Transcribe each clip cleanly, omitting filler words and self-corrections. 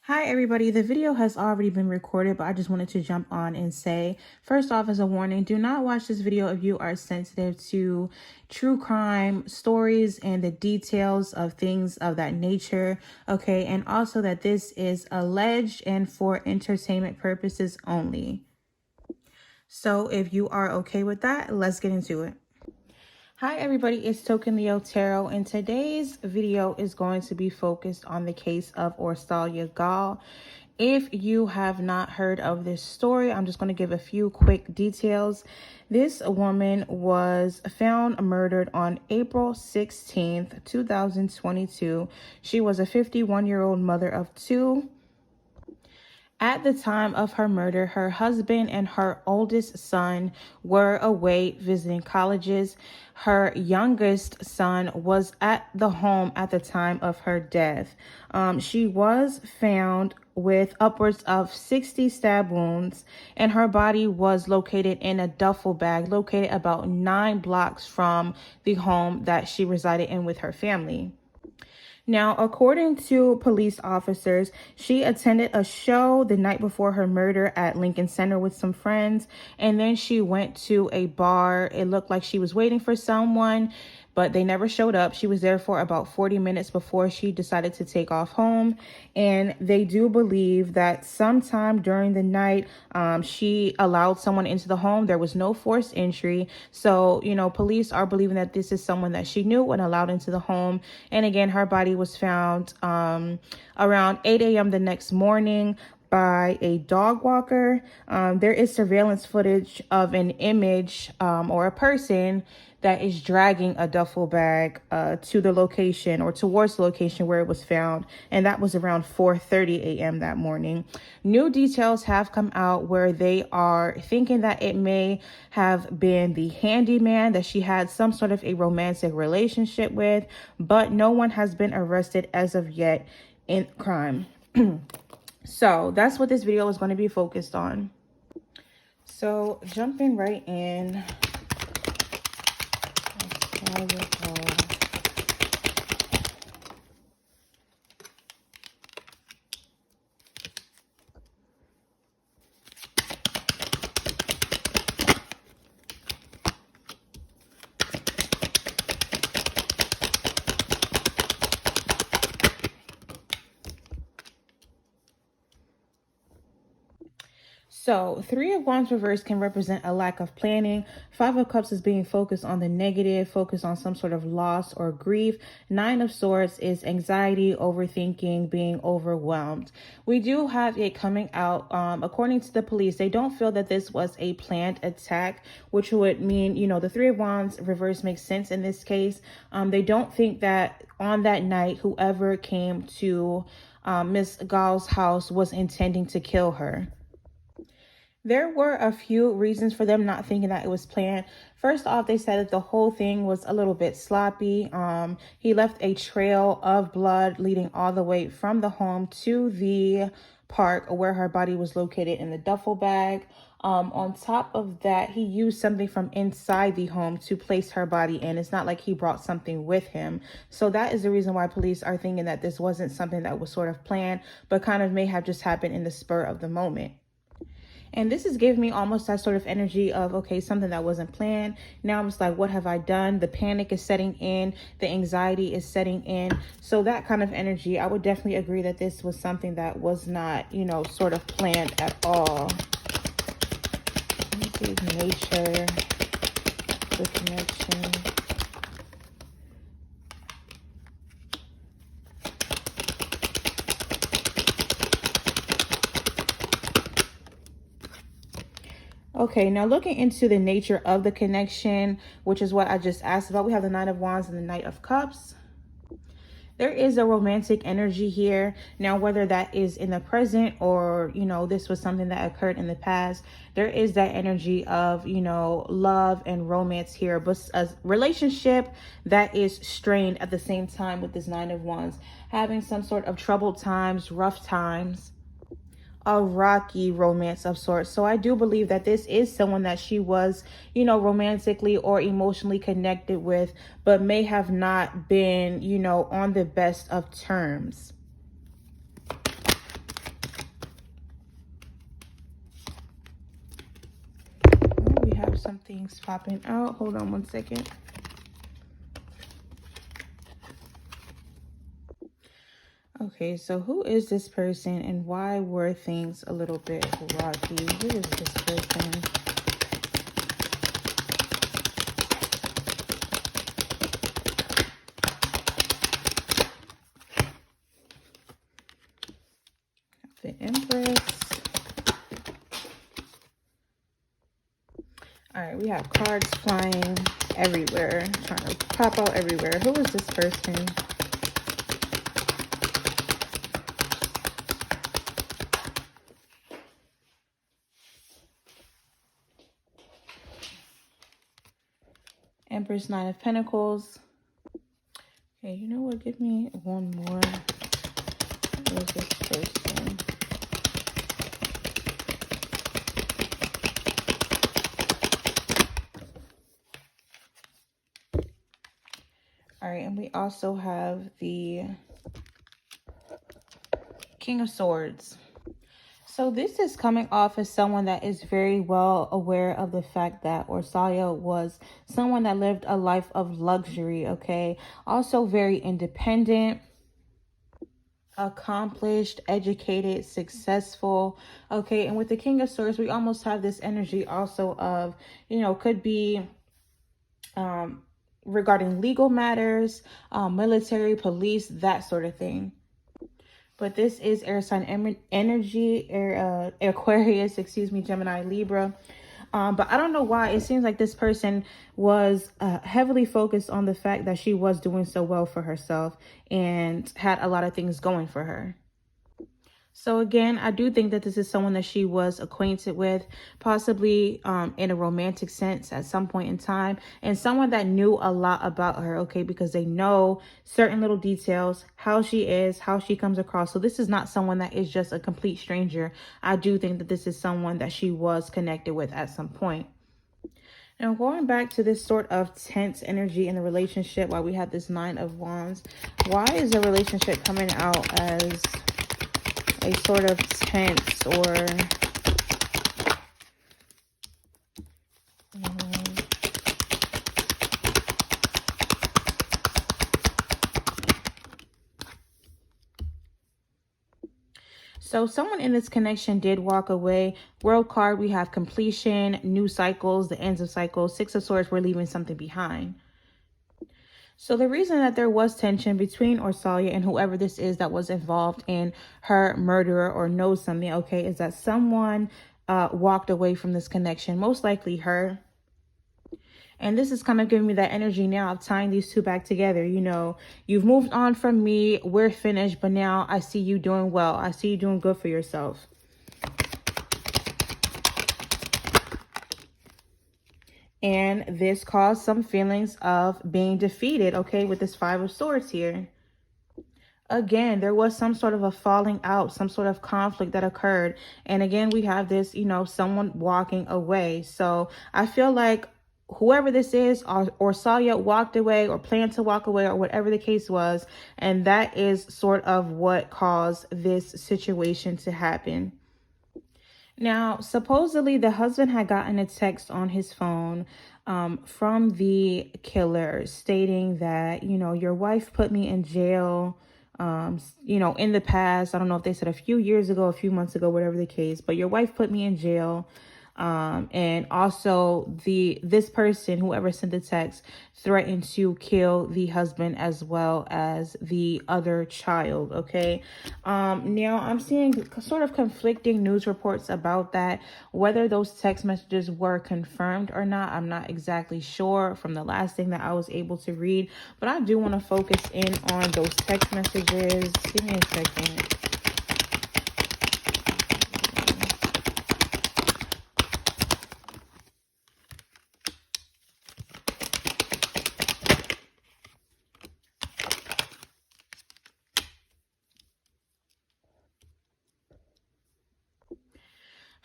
Hi everybody, the video has already been recorded, but I just wanted to jump on and say, first off, as a warning, do not watch this video if you are sensitive to true crime stories and the details of things of that nature, okay? And also that this is alleged and for entertainment purposes only. So if you are okay with that, let's get into it. Hi everybody, it's Token Leo Tarot, and today's video is going to be focused on the case of Orsolya Gaal. If you have not heard of this story, I'm just going to give a few quick details. This woman was found murdered on April 16th, 2022. She was a 51-year-old mother of two. At the time of her murder, her husband and her oldest son were away visiting colleges. Her youngest son was at the home at the time of her death. She was found with upwards of 60 stab wounds, and her body was located in a duffel bag located about 9 blocks from the home that she resided in with her family. Now, according to police officers, she attended a show the night before her murder at Lincoln Center with some friends, and then she went to a bar. It looked like she was waiting for someone, but they never showed up. She was there for about 40 minutes before she decided to take off home, and they do believe that sometime during the night, she allowed someone into the home. There was no forced entry, so, police are believing that this is someone that she knew and allowed into the home. And again, her body was found around 8 a.m. the next morning by a dog walker. There is surveillance footage of an image or a person that is dragging a duffel bag to the location or towards the location where it was found. And that was around 4:30 a.m. that morning. New details have come out where they are thinking that it may have been the handyman that she had some sort of a romantic relationship with, but no one has been arrested as of yet in crime. So that's what this video is going to be focused on. So jumping right in. So 3 of Wands reversed can represent a lack of planning. 5 of Cups is being focused on the negative, focused on some sort of loss or grief. 9 of Swords is anxiety, overthinking, being overwhelmed. We do have it coming out. According to the police, they don't feel that this was a planned attack, which would mean, the 3 of Wands reverse makes sense in this case. They don't think that on that night, whoever came to Miss Gaal's house was intending to kill her. There were a few reasons for them not thinking that it was planned. First off, they said that the whole thing was a little bit sloppy. He left a trail of blood leading all the way from the home to the park where her body was located in the duffel bag. On top of that, he used something from inside the home to place her body in. It's not like he brought something with him. So that is the reason why police are thinking that this wasn't something that was sort of planned, but kind of may have just happened in the spur of the moment. And this is giving me almost that sort of energy of, okay, something that wasn't planned. Now I'm just like, what have I done? The panic is setting in. The anxiety is setting in. So that kind of energy, I would definitely agree that this was something that was not, sort of planned at all. Let me see, nature, the connection. Okay, now looking into the nature of the connection, which is what I just asked about, we have the 9 of Wands and the Knight of Cups. There is a romantic energy here. Now, whether that is in the present or, this was something that occurred in the past, there is that energy of, love and romance here, but a relationship that is strained at the same time with this 9 of Wands, having some sort of troubled times, rough times. a rocky romance of sorts. So I do believe that this is someone that she was, you know, romantically or emotionally connected with, but may have not been, you know, on the best of terms. We have some things popping out. Hold on one second. Okay, so who is this person and why were things a little bit rocky? Who is this person? The Empress. All right, we have cards flying everywhere, trying to pop out everywhere. Who is this person? Empress, Nine of Pentacles. Okay, you know what? Give me one more. Who is this person? All right, and we also have the King of Swords. So this is coming off as someone that is very well aware of the fact that Orsolya was someone that lived a life of luxury, okay? Also very independent, accomplished, educated, successful, okay? And with the King of Swords, we almost have this energy also of, you know, could be regarding legal matters, military, police, that sort of thing. But this is air sign energy, Aquarius, excuse me, Gemini, Libra. But I don't know why. It seems like this person was heavily focused on the fact that she was doing so well for herself and had a lot of things going for her. So again, I do think that this is someone that she was acquainted with, possibly in a romantic sense at some point in time, and someone that knew a lot about her, okay, because they know certain little details, how she is, how she comes across. So this is not someone that is just a complete stranger. I do think that this is someone that she was connected with at some point. Now, going back to this sort of tense energy in the relationship, while we have this Nine of Wands, why is the relationship coming out as a sort of tense or so someone in this connection did walk away. World card, we have completion, new cycles, the ends of cycles. Six of Swords, we're leaving something behind. So the reason that there was tension between Orsolya and whoever this is that was involved in her murderer or knows something, okay, is that someone walked away from this connection, most likely her. And this is kind of giving me that energy now of tying these two back together. You know, you've moved on from me, we're finished, but now I see you doing well. I see you doing good for yourself. And this caused some feelings of being defeated, okay, with this Five of Swords here. Again, there was some sort of a falling out, some sort of conflict that occurred. And again, we have this, you know, someone walking away. So I feel like whoever this is, or Orsolya walked away or planned to walk away or whatever the case was. And that is sort of what caused this situation to happen. Now, supposedly the husband had gotten a text on his phone from the killer stating that, you know, your wife put me in jail, you know, in the past. I don't know if they said a few years ago, a few months ago, whatever the case, but your wife put me in jail. And also this person, whoever sent the text, threatened to kill the husband as well as the other child. Okay. Now I'm seeing sort of conflicting news reports about that. Whether those text messages were confirmed or not, I'm not exactly sure from the last thing that I was able to read, but I do want to focus in on those text messages. Give me a second.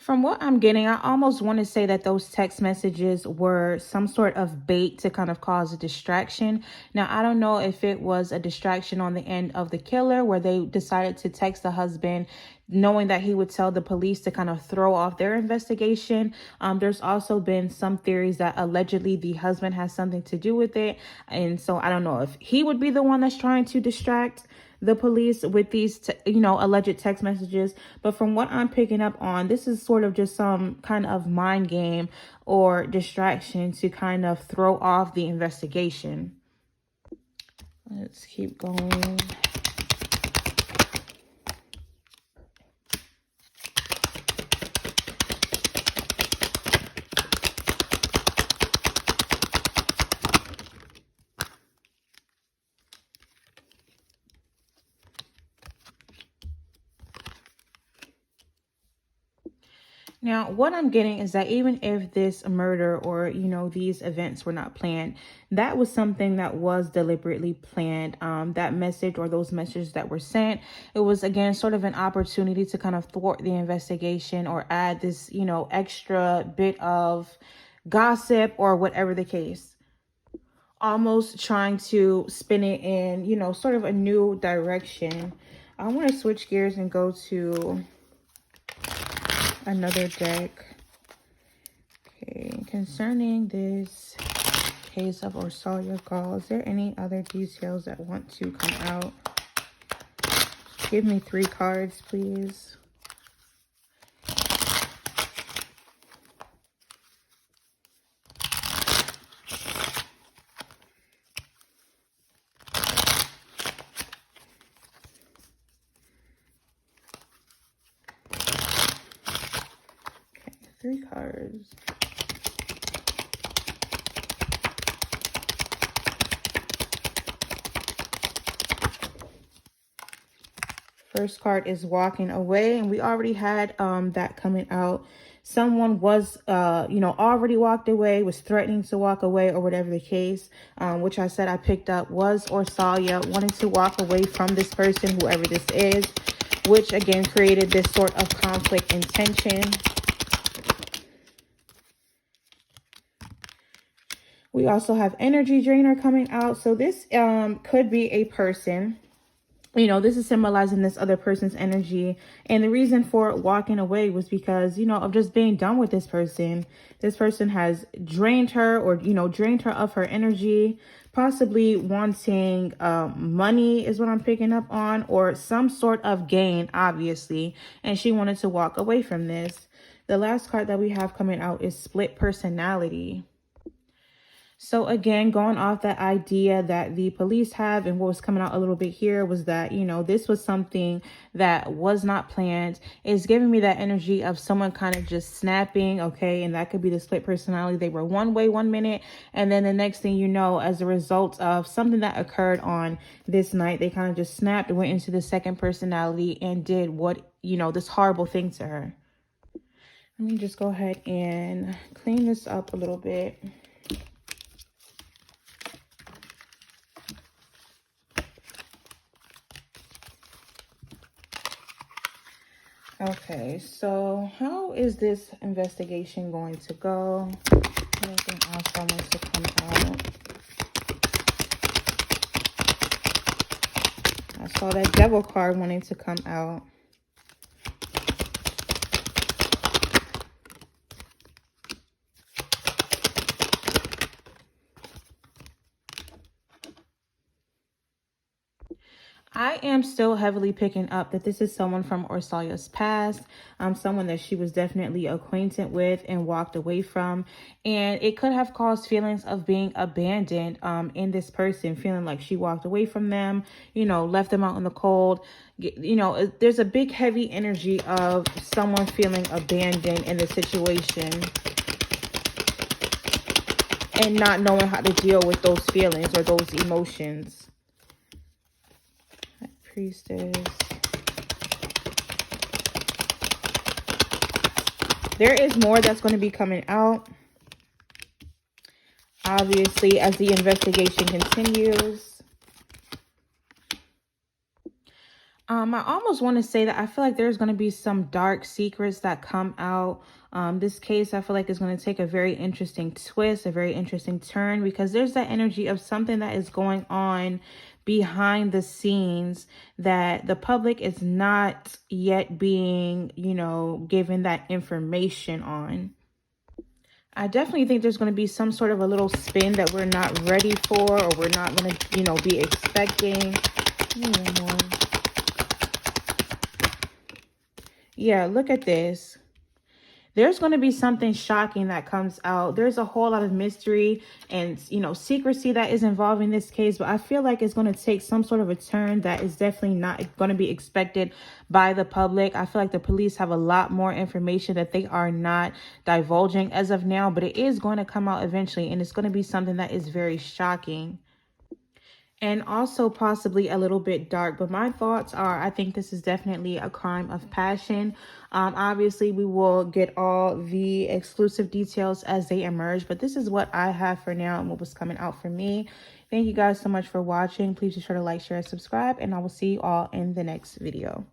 From what I'm getting, I almost want to say that those text messages were some sort of bait to kind of cause a distraction. Now, I don't know if it was a distraction on the end of the killer where they decided to text the husband knowing that he would tell the police to kind of throw off their investigation. There's also been some theories that allegedly the husband has something to do with it. And so I don't know if he would be the one that's trying to distract the police with these, alleged text messages. But from what I'm picking up on, this is sort of just some kind of mind game or distraction to kind of throw off the investigation. Let's keep going. Now, what I'm getting is that even if this murder or, these events were not planned, that was something that was deliberately planned. That message or those messages that were sent, it was, again, sort of an opportunity to kind of thwart the investigation or add this, extra bit of gossip or whatever the case. Almost trying to spin it in, sort of a new direction. I want to switch gears and go to another deck. Okay, concerning this case of Orsolya Gaal, is there any other details that want to come out? Give me 3 cards, please. Okay, 3 cards. First card is walking away, and we already had that coming out. Someone was, already walked away, was threatening to walk away or whatever the case, which I said I picked up was Orsolya wanting to walk away from this person, whoever this is, which again created this sort of conflict and tension. We also have energy drainer coming out. So this could be a person. This is symbolizing this other person's energy. And the reason for walking away was because, of just being done with this person. This person has drained her or, drained her of her energy, possibly wanting money is what I'm picking up on, or some sort of gain, obviously. And she wanted to walk away from this. The last card that we have coming out is split personality. So again, going off that idea that the police have, and what was coming out a little bit here was that, this was something that was not planned. It's giving me that energy of someone kind of just snapping, okay? And that could be the split personality. They were one way 1 minute, and then the next thing you know, as a result of something that occurred on this night, they kind of just snapped, went into the second personality and did what, this horrible thing to her. Let me just go ahead and clean this up a little bit. Okay, so how is this investigation going to go? Anything else I want to come out? I saw that devil card wanting to come out. I am still heavily picking up that this is someone from Orsolya's past, someone that she was definitely acquainted with and walked away from. And it could have caused feelings of being abandoned in this person, feeling like she walked away from them, left them out in the cold. There's a big, heavy energy of someone feeling abandoned in the situation and not knowing how to deal with those feelings or those emotions. Priestess. There is more that's going to be coming out, obviously, as the investigation continues. I almost want to say that I feel like there's going to be some dark secrets that come out. This case, I feel like is going to take a very interesting twist, a very interesting turn, because there's that energy of something that is going on behind the scenes that the public is not yet being, given that information on. I definitely think there's going to be some sort of a little spin that we're not ready for, or we're not going to, be expecting. Yeah, look at this. There's going to be something shocking that comes out. There's a whole lot of mystery and, secrecy that is involved in this case. But I feel like it's going to take some sort of a turn that is definitely not going to be expected by the public. I feel like the police have a lot more information that they are not divulging as of now. But it is going to come out eventually. And it's going to be something that is very shocking. And also possibly a little bit dark. But my thoughts are, I think this is definitely a crime of passion. Obviously, we will get all the exclusive details as they emerge. But this is what I have for now and what was coming out for me. Thank you guys so much for watching. Please be sure to like, share, and subscribe. And I will see you all in the next video.